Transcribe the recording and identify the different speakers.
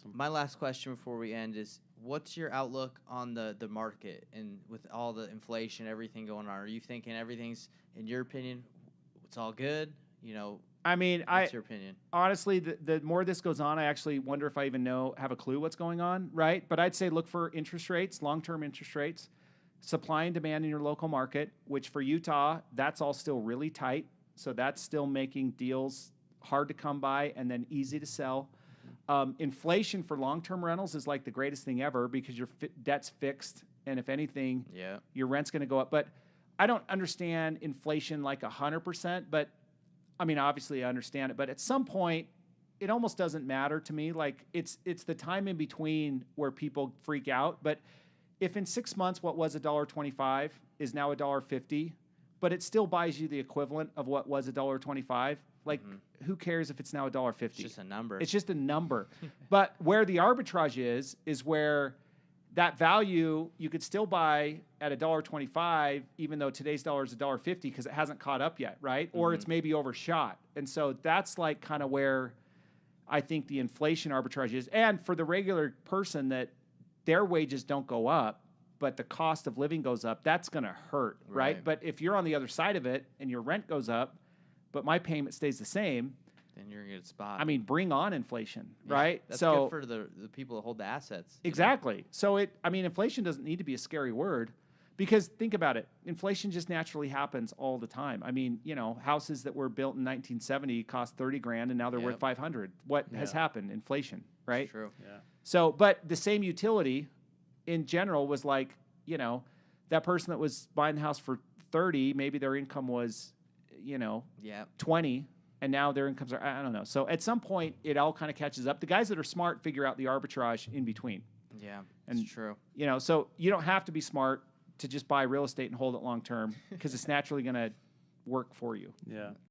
Speaker 1: awesome.
Speaker 2: My last question before we end is, what's your outlook on the market and with all the inflation, everything going on? Are you thinking everything's, in your opinion, it's all good? You know,
Speaker 3: I mean,
Speaker 2: what's your opinion?
Speaker 3: honestly, the more this goes on, I actually wonder if I even have a clue what's going on, right? But I'd say look for interest rates, long-term interest rates, supply and demand in your local market, which for Utah, that's all still really tight. So that's still making deals hard to come by and then easy to sell. Inflation for long-term rentals is like the greatest thing ever because your debt's fixed, and if anything,
Speaker 2: Yeah.
Speaker 3: your rent's going to go up. But I don't understand inflation like 100%, but I mean, obviously I understand it, but at some point, it almost doesn't matter to me. Like it's the time in between where people freak out. But if in 6 months what was $1.25 is now $1.50, but it still buys you the equivalent of what was $1.25, like who cares if it's now $1.50?
Speaker 2: It's just a number.
Speaker 3: It's just a number. But where the arbitrage is where that value you could still buy at $1.25, even though today's dollar is $1.50 because it hasn't caught up yet, right? Or it's maybe overshot. And so that's like kind of where I think the inflation arbitrage is. And for the regular person that their wages don't go up, but the cost of living goes up, that's going to hurt, right?
Speaker 2: Right.
Speaker 3: But if you're on the other side of it and your rent goes up, but my payment stays the same,
Speaker 2: then you're in a good spot.
Speaker 3: I mean, bring on inflation,
Speaker 2: Yeah,
Speaker 3: right?
Speaker 2: That's
Speaker 3: so
Speaker 2: good for the people that hold the assets. you know?
Speaker 3: exactly. So inflation doesn't need to be a scary word because think about it. Inflation just naturally happens all the time. I mean, houses that were built in 1970 cost 30 grand and now they're worth
Speaker 2: Yep.
Speaker 3: 500. What has happened? Inflation, right?
Speaker 2: It's true.
Speaker 1: Yeah.
Speaker 3: So, but the same utility in general was like, that person that was buying the house for 30, maybe their income was,
Speaker 2: Yeah.
Speaker 3: 20, and now their incomes are, I don't know. So at some point, it all kind of catches up. The guys that are smart figure out the arbitrage in between.
Speaker 2: Yeah.
Speaker 3: And
Speaker 2: It's true.
Speaker 3: So you don't have to be smart to just buy real estate and hold it long term because it's naturally going to work for you.
Speaker 1: Yeah.